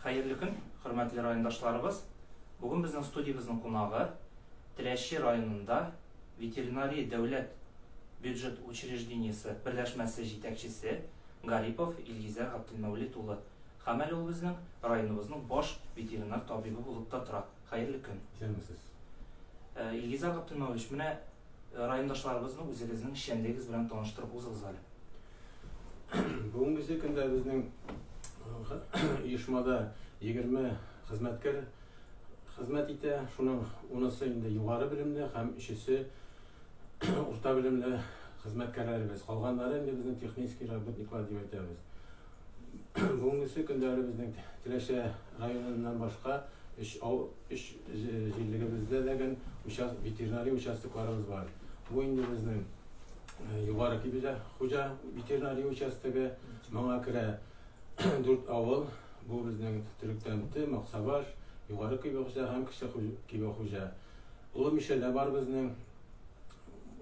Hayırlı gün, hürmetli rayondaşlarımız. Bugün bizim stüdyomuzun konağı Tileşi rayonunda Veterinari Devlet Büdjet Учреждениесі birleşmesi yetekçisi Garipov İlgizer Abdülmevlit ulu. Hamel ol bizning rayonumuzun boş veterinar tabibi bulup da tura. Hayırlı gün. Gelmesiz. İlgizer Abdülmevlit, mine rayondaşlarımızın özünüzün işendegiz bilen tanıştırıp uzağızali. Bugünkü günde bizning uyuşmada 20 hizmetkar hizmet ite. Şunun onысы indi yukarı bilimli, hem işisi orta bilimli hizmetkarlarımız. Kalganları indi bizning texniskiy работниклар deb aytamiz. Bugünkü günde bizning Tileşe rayonundan başka iş jilligimizde degen veterinariy участокlarımız var. Bu indi bizning yukarıki bize hoca veterinariy участогы manga kire 4 avul. Bu bizning Türktemti, Maksabaş, yukarı kibi hoca hem kişi kibi hoca. Ulu mişeler var bizning.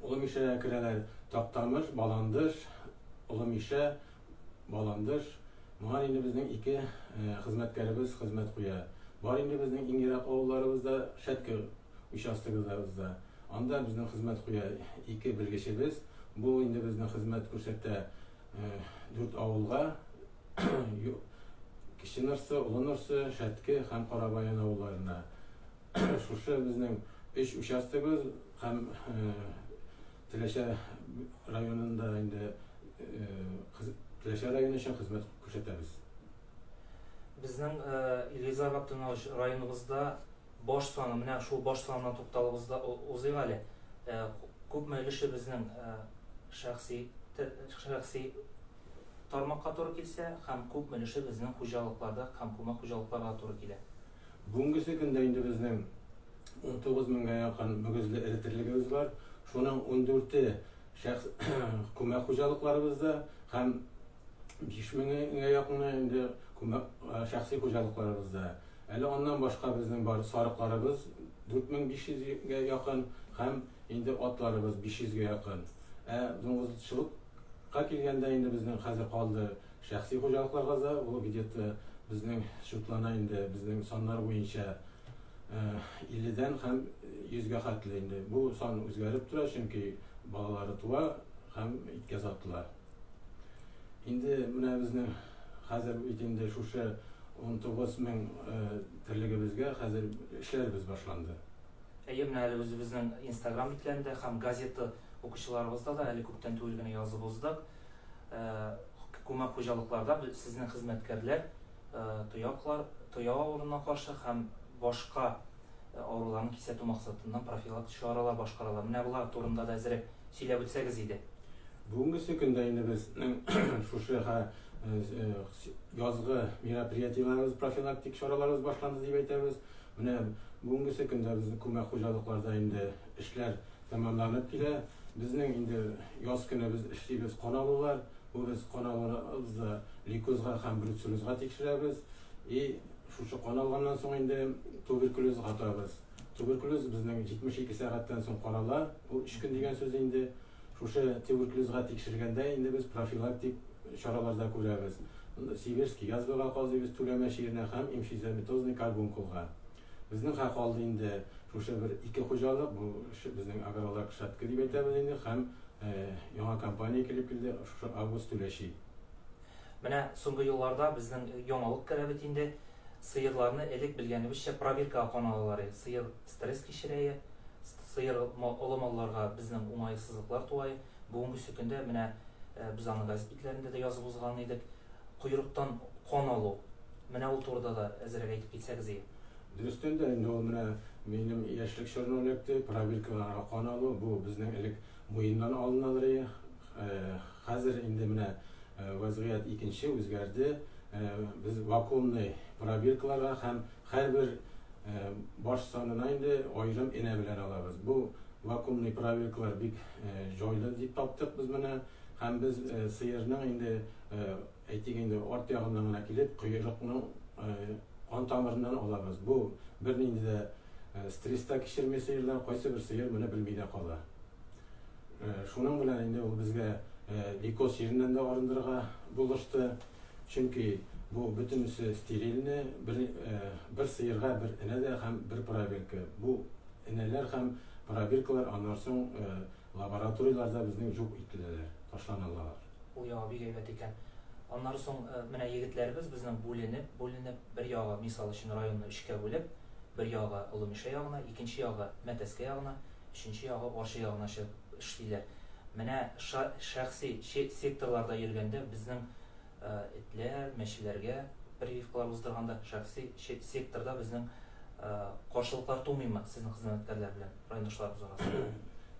Ulu mişe kireler Taktamış, Balandır, Ulu mişe, Balandır. Bunlar indi bizning iki hizmetkarımız hizmet kuya. Var indi bizning İngirak avullarımızda şetki участогыбызda. Anda bizning hizmet kuya iki bilgişimiz. Bu indi bizning hizmet ko'rsatda 4 avulga Kişinirsi, Ulunirsi, Şetki hem Karabayan avullarına. Şuşu bizning iş участогыбыз hem Tileşe rayonunda indi Tileşe rayonu için hizmet ko'rsatamiz. Bizning İlgizer Abdülmevlit rayonumuzda boş sonu, mine şu boş sonuna to'xtalibizda o'zingali. Ko'pmi ishi bizning shaxsiy tarmoqqa to'g'ri kelsa, ham ko'pmi ishi bizning xo'jaliklarda, hamkoma xo'jaliklarga to'g'ri keladi. Bugungi kunda indi bizning 19 mingga yaqin muguzli eritirligimiz var. Şunun 14'i ko'mak xo'jaliklarımızda ham 5 mingga yaqin indi shaxsiy xo'jaliklarımızda. Hali ondan başka bizning bor sariqlarimiz 4500 ga yaqin ham indi otlarimiz 500 ga yaqin. Do'ng'izchilikqa kelganda indi bizning hozir qoldi shaxsiy xo'jaliklarga u где-то bizning shurtlana indi bizning sonlar bo'yicha 50 dan ham 100 ga qatli indi. Bu son o'zgarib turadi chunki bolalari tuva ham itkazatdilar. Endi mana bizning hozir endi shusha 19 ming tirligimizga hozir ishlarimiz boshlandi. Mana hali o'zi bizning Instagram bitlarida ham gazeta o'quvchilarimizda da hali ko'pdan to'yilgani yozib o'zdik. Ko'mak xo'jaliklarda sizning xizmatkorlar tuyoq o'rniga qarshi ham boshqa avrularni kesatu maqsadından profilaktik choralar boshqaralar. Mana bular to'g'risida da azroq so'ylab o'tsangiz edi. Bugungi kunda endi bizning shusha yozgi meropриятияларыбыз, profilaktik choralarimiz boshlandi deb aytamiz. Mana bugungi kunda bizning ko'mak xo'jaliklarda endi ishlar tamomlanib keladi. Bizning endi yoz kuni biz ishlaymiz qonaluvlar. Bu biz qonaluvlarimizni likozga ham brutsellozga tekshiramiz. Şuşu qonalgandan so'ng endi tuberkuloz qatamiz. Tuberkuloz bizning 72 soatdan so'ng qonala. Bu 3 kun degan so'z endi şuşu tuberkulozga tekshirganda endi biz profilaktik choralarda ko'ramiz. Sibirskiy yazbaga qoldi biz Tulama shahrida ham emfizomatozni karbonkulga. Bizning haqoldi endi şuşu bir iki xo'jalik bu bizning agrolog shatki deb aytamiz endi ham yangi kompaniya kelib keldi şuşu avgust Tileşi. Mana so'nggi yillarda bizning yangilik karavetinde sıyırlarını elek bilgenimizce proverka kanalları, sıyır stres kişireye, sıyır olamallarga bizning umaysızlıklar tuayı. Bugünkü sükünde mine biz anı gazetlerinde de yazıp uzganıydık. Kuyruktan kanalı. Mine o turda da ezerek aytıp gitseniz iyi. Dürüstünde indi o mine benim yaşlık şörnölekti proverka kanalı. Bu bizning elek muyundan alınalır. Hazır indi mine vaziyat ikinci o'zgardi. Biz vakuumli proverkalarga ham har bir bosh sonini endi ayrim ena bilan olamiz. Bu vakuumli proverkalar bek joyli deb topdik biz buni. Ham biz sıyırning endi aytganda ort yog'idan kelib quyruqning qon tomiridan olamiz. Bu bir endi stressda kishirma sıyırlar qaysi bir sıyır buni bilmaydi qoladi. Shuning bilan endi u bizga likoz yerinden de arındırığa buluştu. Çünkü bu bütünüsü sterilni bir sıyırga bir inede hem bir probirka. Bu ineler hem probirkalar anlarsın laboratoriyalarda bizning çok itileler, taşlanırlar. Bu yağı bir gayret eken. Ondan soň mene yigitlerimiz bizning bo'linib bir yağı misal üçün rayonni işke bölüp bir yağı Ulumişe yağına, ikinci yağı Meteske yağına, üçüncü yağı Orşa yağına işleyler. Mene şahsi sektorlarda yürgende bizning itler, meşilerge прививкалар уздырганда şahsi sektorda bizning qarşılıklar tolmayma sizning xizmatkarlar bilen rayondoşlarыбыз arasında.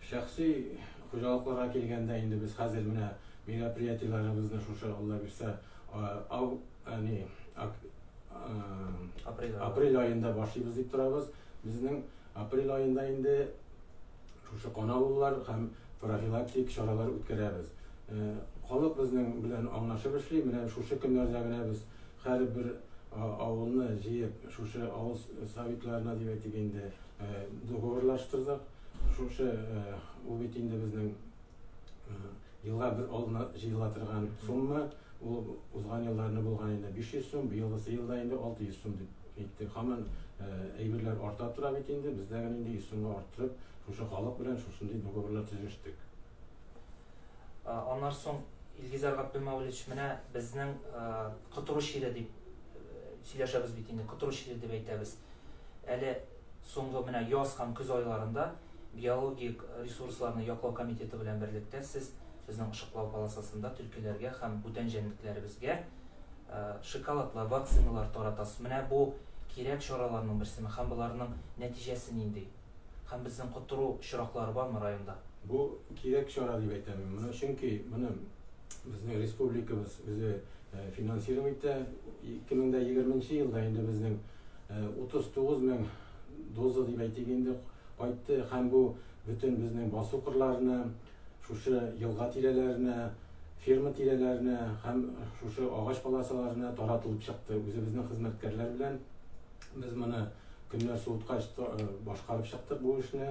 Şahsi hocalıklara kelgende indi biz hazır mene merapриятияларыбызны şuşa Allah birse aprel ayında başlayıbız deyip turabız. Bizning aprel ayında indi şuşa qonalullar hem profilaktik şaralar ötkärәбез. Халык bizning bilen anlaşıp işli, mene şuşa günlerde gene biz her bir avulni jiyip şuşa avul savitlarına diýip etgende dogovorlaştırdık. Şuşa o bitinde bizning yılga bir alına jıyılatırgan summa o uzgan yıllarını bulgan ende 500 so'm, bu yılgısı yılda ende 600 so'm dip etdik. Haman eýberler arta tura bitinde biz de ende 100 so'mga arttırıp şuşa halyk bilen şuşunday dogovorlar tüzüşdik. Ondan soň Ilgizar Gapilmavliç mene bizning Quturu şiiri dip süýleşäbis bitinde Quturu şiiri dip aýtabyz. Äle soňgy mene ýaz hem küz aýlarında biologik resurslaryny ýaklaw komiteti bilen birlikde siz bizning Işıklaw palasasında türkilerge hem бүтән jänliklerimizge şokoladla vaksinalar taratasy. Mene bu kirek şoralarynyň birisimi hem bularnyň netijesi nindi? Hem bizning Quturu şuraklary barmy rayonda? Bu kirek şora diýip aýtamyn. Muna çünki muna bizning respublikabız bizi finansiram etdi. 2020 ýylda indi bizning 39 000 doza diýip aýtganda aýtdy hem bu bütün bizning basu qırlaryny, şuşa ýylga tirelerini, ferma tirelerini hem şuşa ağaç palasalaryna taratılıp çykdy. Bizning hizmetkerler bilen biz muna günler suwutgaç başkaryp çykdyk bu işni.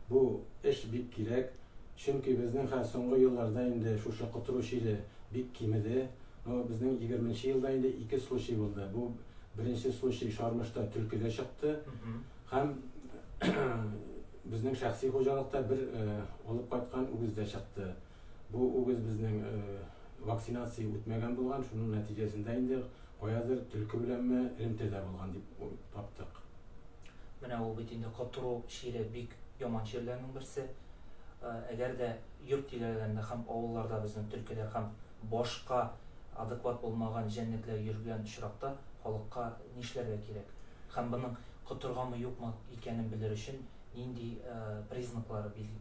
Bu iş bik kirek. Çünki bizning soňky ýyllarda indi şuşa Quturu şiiri bik kimidi. Bizning 20 ýylda indi 2 случай boldy. Bu birinci случай Şarmışda Türkide çykdy. Hem bizning şahsi hojalykda bir olup gaýtgan uguzda çykdy. Bu uguz bizning vaksinasiýa ötmegen bolgan, şunun netijesinde indi goýadyr türkü bilenmi elimtede bolgan diýip tapdyk. Mene o bitinde Quturu şiiri bik ýaman şiirleriň birisi. Eger de yurt dilerlerinde hem awullarda bizning türkiler hem boşka adekvat bolmagan jennetler ýürgen şurakda halykka nişlerge kerek? Hem bunyň Quturgamy ýokmy ekenin bilir üçin nindi priznaklary bilgi?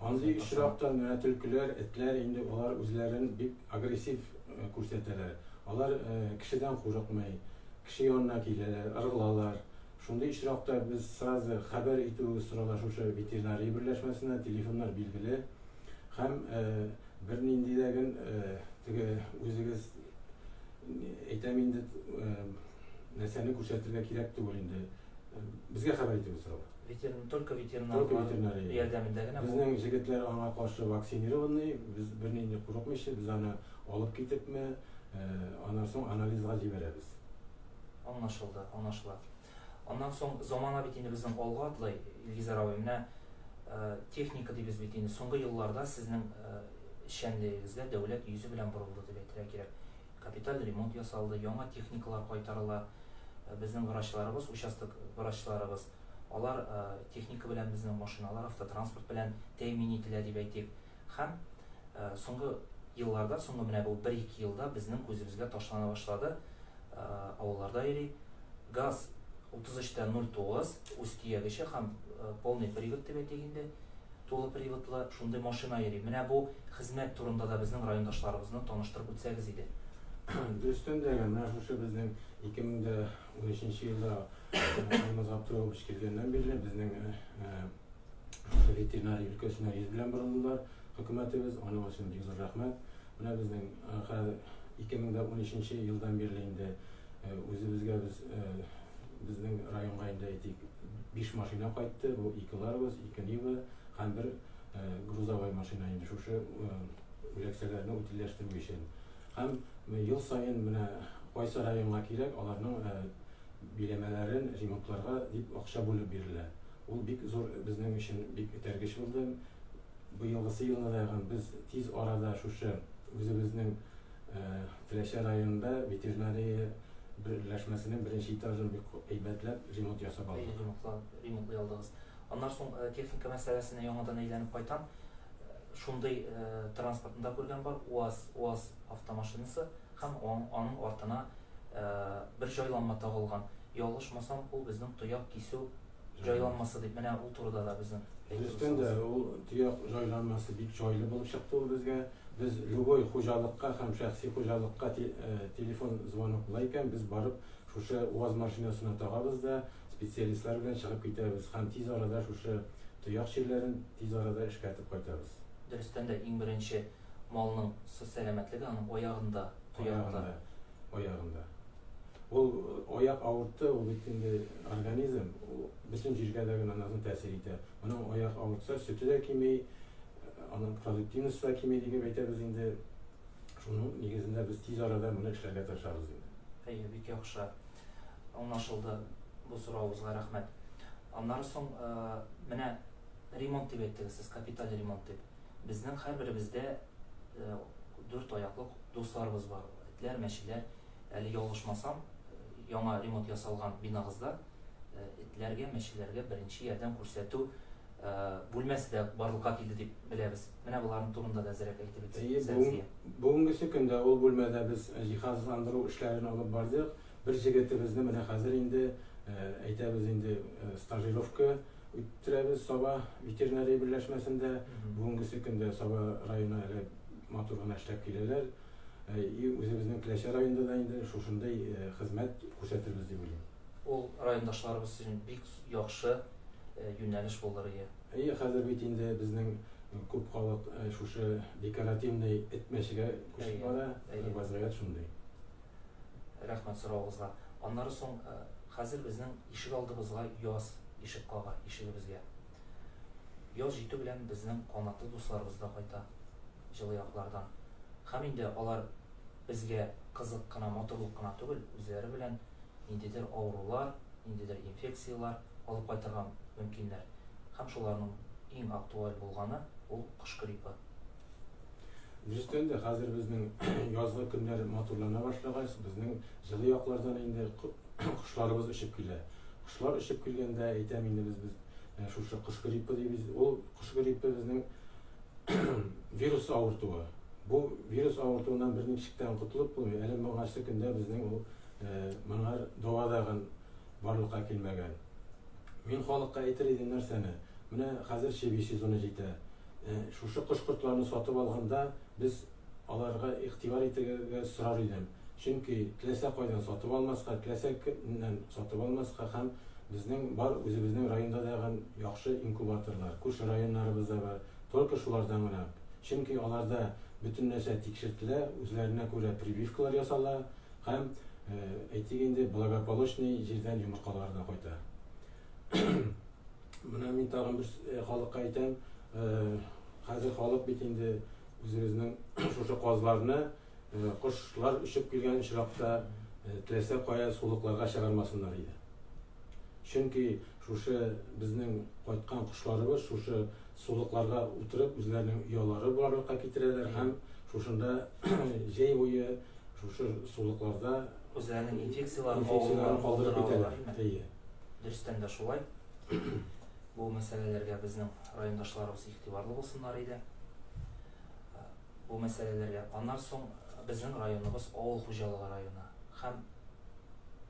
Andy işrakda mene türkiler, etler indi olar özlerini bik agresif көрсәтәләр. Алар кишидән курыкмый, киши янына киләләр, ыргылалар. Шундай işrakta biz сразу хәбәр итү сорала шушы ветеринария берләшмәсенә телефоннар билгеле. Һәм бер нинди дәген теге үзегез әйтәм инде нәрсәне күрсәтергә кирәк түгел инде. Безгә хәбәр итү сорала. Только ветеринария ярдәмендә генә. Безнең җегетләр аңа каршы вакцинированы, без бер нинди курыкмыйча, biz аны алып китепме, аннан соң анализга җибәрәбез. Anlaşıldı. Ondan soň zamana bitini bizning alga atlay Ilgizar abimne texnika diýiz bitini soňky ýyllarda sizning işenligingizde döwlet ýüzü bilen buruldy diýip aýtmak gerek. Kapital remont ýasaldy, ýaňa texnikalar gaýtaryla. Bizning wraçlarybız, участок wraçlarybız, alar texnika bilen bizning maşynalar, avtotransport bilen temin etiler diýip aýtdyk. Hem soňky ýyllarda, soňky mene bu 1-2 ýylda bizning gözübizge taşlana başlady. Awullarda ýeri gaz 33.09 Устиýegiçe hem полный привод diýip aýtganda toly приводлы şunday maşyna ýeri. Mene bu hizmet turunda da bizning raýondaşlarybyzny tanyşdyryp ötsegiz idi. Düstün degen, şu bizning 2013 ýylda Aymaz Abduroviç kelgenden beri bizning veterinariýa ülkesine ýüz bilen buruldylar. Hökümetimiz ona üçin ýyzyk rahmet. Mene bizning 2013 ýyldan beri inde özübizge bizning raýonga inde 5 maşyna gaýtdy. Bu 2larybız, 2 Niva hem bir gruzovay maşyna inde şuşy ülekçelerini utilleşdirmek üçin. Hem yıl sayın mene кайсы районга кирәк, аларның биләмәләрен ремонтларга дип акча бүлеп бирелә. Ул бик зур безнең өчен бик этәргеч булды. Бу елгысы елны да без тиз арада шушы үзебезнең Теләче районында ветеринария берләшмәсенең беренче этажын бик әйбәтләп ремонт ясап алдык. Ремонтлый алдыгыз. Аннан соң техника мәсьәләсенә яңадан әйләнеп кайтам. Шундый транспортында күргән бар УАЗ автомашинасы һәм аның артына бер җайланма тагылган. Ялгышмасам, ул безнең тояк кисү җайланмасы дип, менә ул турыда да безнең. Дөрестән дә ул тояк җайланмасы бик җайлы булып чыкты ул безгә. Biz любой хуҗалыкка һәм шәхси хуҗалыкка телефон звонок булайкан, без барып шушы УАЗ машинасына тагабыз да специалистлар белән чыгып китәбез һәм тиз арада шушы тояк чирләрен тиз арада эшкәртеп кайтабыз. Дөрестән дә иң беренче малның сәламәтлеге аның аягында, аягында. Ул аяк авыртты, ул бит инде организм, бөтен җиргә дә генә тәэсир итә. Аның аяк авыртса, сөте дә кимей, аның продуктивность да кимей дип әйтәбез инде. Шуның нигезендә без тиз арада моны эшләргә тырышабыз инде. Бик яхшы. Аңлашылды. Бу соравыгызга рәхмәт. Аннан соң менә ремонт дип әйттегез, сез капиталь ремонт дип. Безнең һәрберебездә 4 аяклы дусларыбыз бар. Этләр, мәчеләр. Әле ялгышмасам, яңа ремонт ясалган бинагызда этләргә, мәчеләргә беренче ярдәм күрсәтү бүлмәсе дә барлыкка килде дип беләбез. Менә буларның турында да зәрәк әйтеп үтсәгез. Бүгенге көндә ул бүлмәдә без җиһазландыру эшләрен алып бардык. Бер җегетебезне менә хәзер инде әйтәбез инде стажировка үттерәбез Саба ветеринария берләшмәсендә. Бүгенге көндә Саба районы әле матур гына эшләп киләләр. Үзебезнең Теләче районында да инде шушындай хезмәт күрсәтәбез дип уйлыйм. Ул райондашларыбыз өчен бик яхшы юнәлеш булыр иде. Хәзер бит инде безнең күп халык шушы декоративный этмәшегә күчеп бара, вазгыять шундый. Рәхмәт соравыгызга. Аннары соң хәзер безнең ишек алдыбызга яз ишек кага, ишегебезгә. Яз җитү белән безнең канатлы дусларыбыз да кайта җылы яклардан. Һәм инде алар безгә кызык кына, матурлык кына түгел, үзләре белән ниндидер авырулар, ниндидер инфекциялар алып кайтырга мөмкиннәр. Һәм шуларның иң актуаль булганы ул кыш гриппы. Дөрестән дә хәзер безнең язгы көннәр матурлана башлагач, безнең җылы яклардан инде кошларыбыз очып килә. Кошлар очып килгәндә әйтәм инде без шушы кыш гриппы дибез. Ул кыш гриппы безнең вирус авыртуы. Бу вирус авыртуыннан бер ничектән котылып булмый. Әле моңарчы көндә безнең ул моңар давадагын барлыкка килмәгән. Мин халыкка әйтер идем нәрсәне. Менә хәзер чебе сезоны җитә. Шушы кыш кортларны сатып алганда без аларга игътибар итәргә сорар идем. Чөнки теләсә кайдан сатып алмаска, теләсә кемнән сатып алмаска һәм безнең бар үзебезнең районда да яхшы инкубаторлар, күрше районнарыбызда бар. Только шулардан гына. Чөнки аларда бөтен нәрсә тикшертелә, үзләренә күрә прививкалар ясала һәм әйтик инде благополучный җирдән йомыркалар да кайта. Менә мин тагын бер халыкка әйтәм, хәзер халык бит инде үзебезнең шушы казларны кошлар очып килгән чиракта теләсә кая сулыкларга чыгармасыннар иде. Чөнки шушы безнең кайткан кошларыбыз шушы сулыкларга утырып үзләренең оялары барлыкка китерәләр һәм шушында җәй буе шушы сулыкларда үзләренең инфекцияларын калдырып китәләр. Дөрестән дә шулай. Бу мәсьәләләргә безнең райондашларыбыз игътибарлы булсыннар иде. Бу мәсьәләләргә аннан соң безнең районыбыз авыл хуҗалыгы районы. Һәм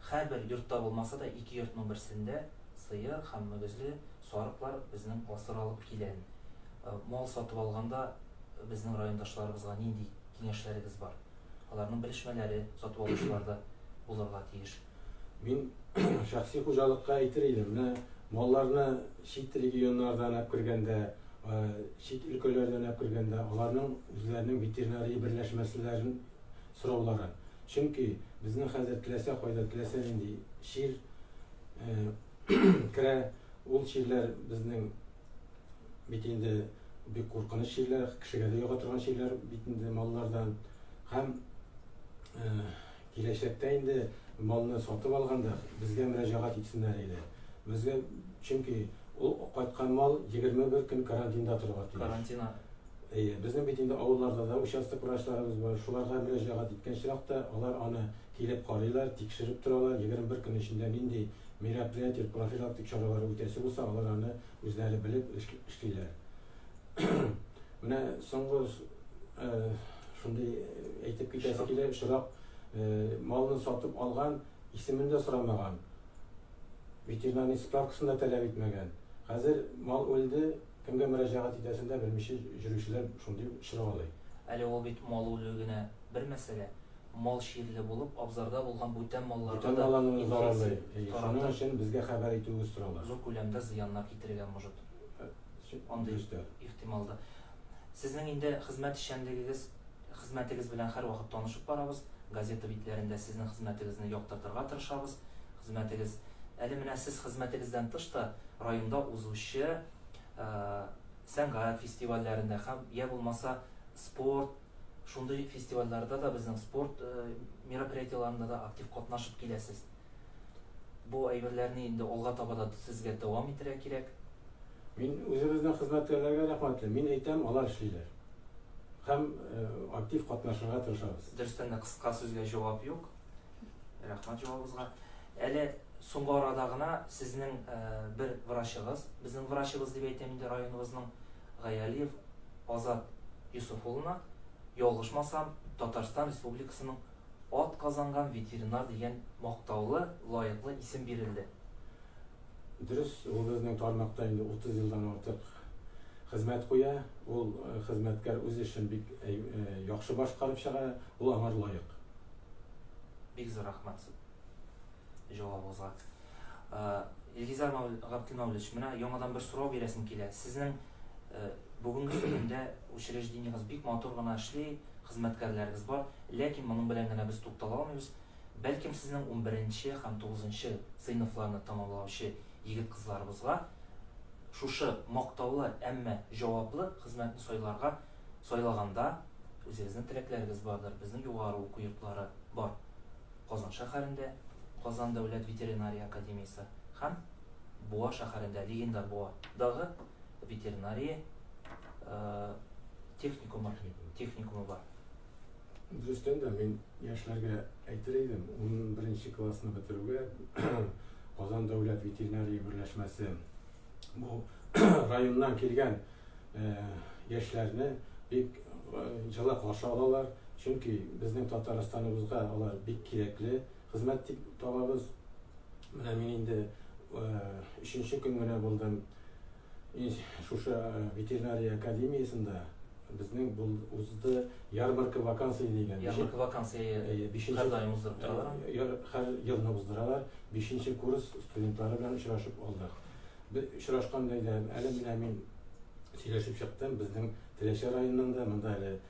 һәрбер йортта булмаса да 2 йортның берсендә сыер һәм мөгезле сарыклар безнең асыралып килә. Мал сатып алганда безнең райондашларыбызга нинди киңәшләрегез бар? Аларның белешмәләре сатып алучыларда булырга тиеш. Мин шәхси хуҗалыкка әйтер идем, менә малларны чит регионнардан алып кергәндә, чит өлкәләрдән алып кергәндә, аларның үзләренең ветеринария берләшмәселәрен сораулары. Чөнки безнең хәзер теләсә кайда теләсә нинди шир керә, ул ширләр безнең бит инде бик куркыныч ширләр, кешегә дә яга торган ширләр бит инде маллардан һәм киләчәктә инде малны сатып алганда безгә мөрәҗәгать итсеннәр иде. Безгә чөнки ул кайткан мал 21 көн карантинда торырга тиеш. Карантина. Безнең бит инде авылларда да участок врачларыбыз бар. Шуларга мөрәҗәгать иткән чакта алар аны килеп карыйлар, тикшереп торалар. 21 көн эчендә нинди мероприятие, профилактик чаралар үтәсе булса, алар аны үзләре белеп эшлиләр. Менә соңгы шундый әйтеп китәсе килә, шырак малны сатып алган, исемен дә сорамаган. Ветеринарный справкасын да таләп итмәгән. Хәзер мал үлде, кемгә мөрәҗәгать итәсен дә белмичә йөрүчеләр шундый очрый. Әле ул бит мал үлүгенә бер мәсьәлә. Мал ширле булып, абзарда булган бүтән малларга да зарарлый. Шуның өчен безгә хәбәр итүегез соралар. Зур күләмдә зыяннар китергән может. Андый ихтималда. Сезнең инде хезмәтегез белән һәрвакыт танышып барабыз. Газета битләрендә сезнең хезмәтегезне яктыртырга тырышабыз. Хезмәтегез әле менә сез хезмәтегездән тыш та районда узучы сәнгать фестивальләрендә һәм я булмаса спорт шундый фестивальләрдә да безнең спорт мероприятиеларында да актив катнашып киләсез. Бу әйберләрне инде алга таба да сезгә дәвам итәргә кирәк. Мин үзебезнең хезмәткәрләргә рәхмәтле. Мин әйтәм, алар эшлиләр. Һәм актив катнашырга тырышабыз. Дөрестән дә кыска сүзгә җавап юк. Рәхмәт җавабыгызга. Әле соңгы арада гына сезнең бер врачыгыз, безнең врачыбыз дип әйтәм инде районыбызның Гаялиев Азат Юсуф улына, ялгышмасам, Татарстан Республикасының ат казанган ветеринар дигән мактаулы, лаеклы исем бирелде. Дөрес, ул безнең тармакта инде 30 елдан артык хезмәт куя. Ул хезмәткәр үз эшен бик яхшы башкарып чыга, ул аңа лаек. Бик зур рәхмәт җавабыгызга. Илгизар Габдулмавлович, менә яңадан бер сорау бирәсем килә. Сезнең бүгенге көндә учреждениегыз бик матур гына эшли, хезмәткәрләрегез бар, ләкин моның белән генә без туктала алмыйбыз. Бәлкем сезнең 11-нче һәм 9-нчы сыйныфларны тәмамлаучы егет-кызларыбызга шушы мактаулы, әмма җаваплы хезмәтне сайлаганда үзегезнең теләкләрегез бардыр. Безнең югары уку йортлары бар. Казан шәһәрендә Казан дәүләт ветеринария академиясе һәм Буа шәһәрендә Легендар Буадагы ветеринария техникумы бар. Дөрестән дә мин яшьләргә әйтер идем, 11-нче классны бетерүгә Казан дәүләт ветеринария берләшмәсе бу районнан килгән яшьләрне бик җылы каршы алалар, чөнки безнең Татарстаныбызга алар бик кирәкле хезмәт табабыз. Менә мин инде 3-нче көн генә булдым шушы ветеринария академиясендә. Безнең узды ярмарка вакансия дигән. Ярмарка вакансия 5-нче ел уздырып торалар. Һәр елны уздыралар. 5-нче курс студентлары белән очрашып алдык. Очрашканда әле менә мин сөйләшеп чыктым. Безнең Теләче районында монда әле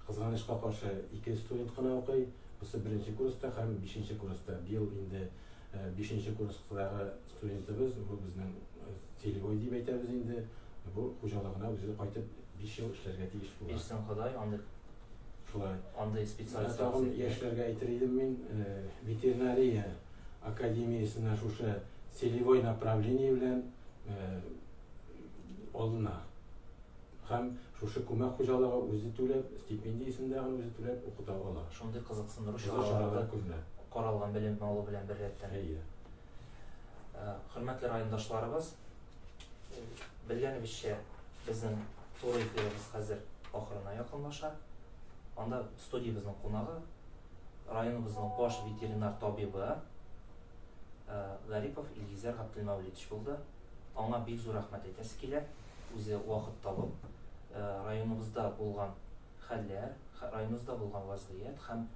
кызганычка каршы 2 студент кына укый. Бусы 1-нче курста һәм 5-нче курста. Быел инде 5-нче курстагы студентыбыз, бу безнең Телевой дип әйтәбез инде. Бу хуҗалыгына үзе кайтып 5 ел эшләргә тиеш була. Ирсен Ходай андый специалист яшьләргә әйтер идем мин, ветеринария академиясенә шушы целевой направление белән алына. Һәм шушы күмәк хуҗалыгы үзе түләп, стипендиясен дә үзе түләп укыта ала. Шундый кызыксындыру чараларда каралган белем алу белән бер рәттән. Хөрмәтле райондашларыбыз, белгәнебезчә, безнең туры эфирыбыз хәзер ахырына якынлаша. Анда студиябызның кунагы, районыбызның баш ветеринар табибы Гарипов Илгизар Габдулмавлович булды. Аңа бик зур рәхмәт әйтәсе килә. Үзе вакыт табып, районыбызда булган хәлләр, районыбызда булган вазгыять һәм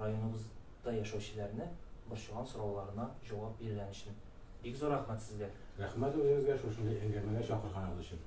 районыбызда яшәүчеләрне борчыган сорауларына җавап биргән өчен бик зур рәхмәт сезгә. Рәхмәт үзегезгә шушы әңгәмәгә чакырганыгыз өчен.